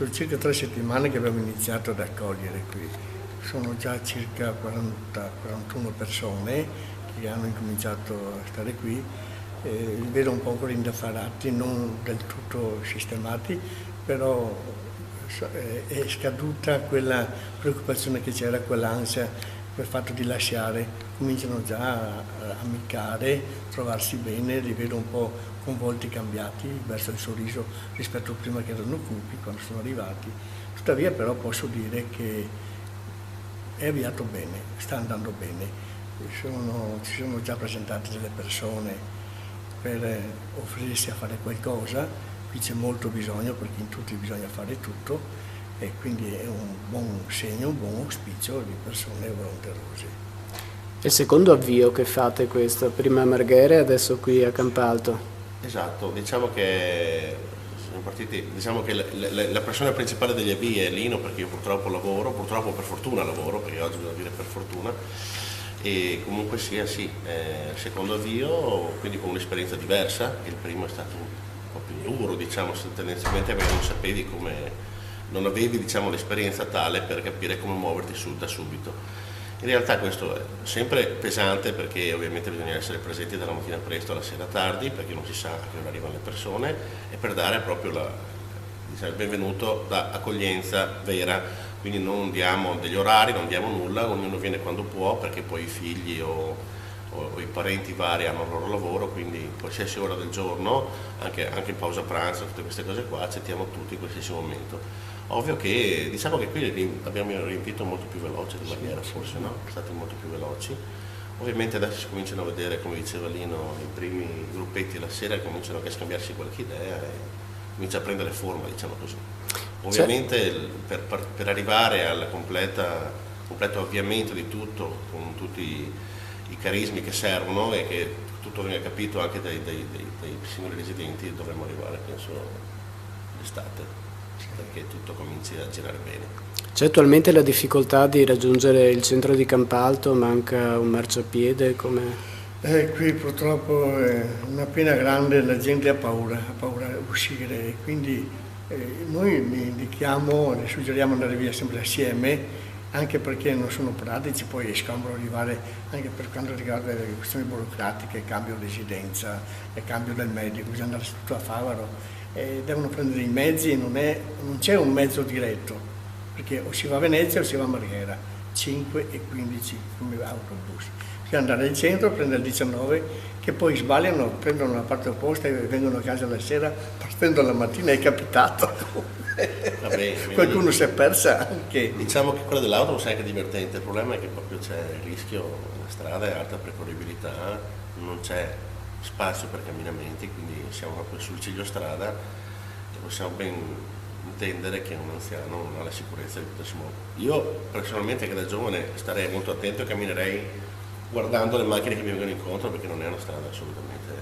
Sono circa 3 settimane che abbiamo iniziato ad accogliere qui. Sono già circa 40-41 persone che hanno incominciato a stare qui. Vedo un po' ancora indaffarati, non del tutto sistemati, però è scaduta quella preoccupazione che c'era, quell'ansia per il fatto di lasciare, cominciano già a ammiccare, trovarsi bene, li vedo un po' con volti cambiati verso il sorriso rispetto a prima che erano cupi quando sono arrivati. Tuttavia però posso dire che è avviato bene, sta andando bene. Ci sono già presentate delle persone per offrirsi a fare qualcosa, qui c'è molto bisogno perché in tutti bisogna fare tutto e quindi è un buon segno, un buon auspicio di persone volenterose. È il secondo avvio che fate questo, prima a Marghera e adesso qui a Campalto. Esatto, diciamo che la persona principale degli avvii è Lino, perché io purtroppo per fortuna lavoro, perché oggi devo dire per fortuna, e comunque sia sì, il secondo avvio, quindi con un'esperienza diversa. Il primo è stato un po' più duro, diciamo, tendenzialmente perché non avevi diciamo, l'esperienza tale per capire come muoverti da subito. In realtà questo è sempre pesante perché ovviamente bisogna essere presenti dalla mattina presto alla sera tardi, perché non si sa a che ora arrivano le persone, e per dare proprio il benvenuto da accoglienza vera, quindi non diamo degli orari, non diamo nulla, ognuno viene quando può, perché poi i figli o i parenti vari hanno il loro lavoro, quindi qualsiasi ora del giorno, anche in pausa pranzo, tutte queste cose qua, accettiamo tutti in qualsiasi momento. Ovvio che diciamo che qui abbiamo riempito molto più veloce di Marghera, forse no? Stati molto più veloci. Ovviamente adesso si cominciano a vedere, come diceva Lino, i primi gruppetti la sera cominciano anche a scambiarsi qualche idea e comincia a prendere forma, diciamo così. Ovviamente per arrivare al completo avviamento di tutto, con tutti i carismi che servono e che tutto venga capito anche dai singoli residenti, dovremmo arrivare, penso, l'estate, perché tutto cominci a girare bene. C'è attualmente la difficoltà di raggiungere il centro di Campalto, manca un marciapiede come... Qui purtroppo è una pena grande, la gente ha paura di uscire, quindi noi li indichiamo, le suggeriamo di andare via sempre assieme, anche perché non sono pratici, poi è scomodo arrivare anche per quanto riguarda le questioni burocratiche, cambio residenza, cambio del medico, bisogna andare tutto a Favaro. Devono prendere i mezzi e non c'è un mezzo diretto, perché o si va a Venezia o si va a Marghera, 5 e 15 come autobus. Bisogna andare al centro, prendere il 19, che poi sbagliano, prendono la parte opposta e vengono a casa la sera, partendo la mattina, è capitato. Vabbè, Qualcuno si è persa anche. Diciamo che quella dell'autobus è anche divertente, il problema è che proprio c'è il rischio, la strada è alta percorribilità, non c'è spazio per camminamenti, quindi siamo proprio sul ciglio strada e possiamo ben intendere che un anziano non ha la sicurezza di potersi muovere. Io personalmente, che da giovane, starei molto attento e camminerei guardando le macchine che mi vengono incontro, perché non è una strada assolutamente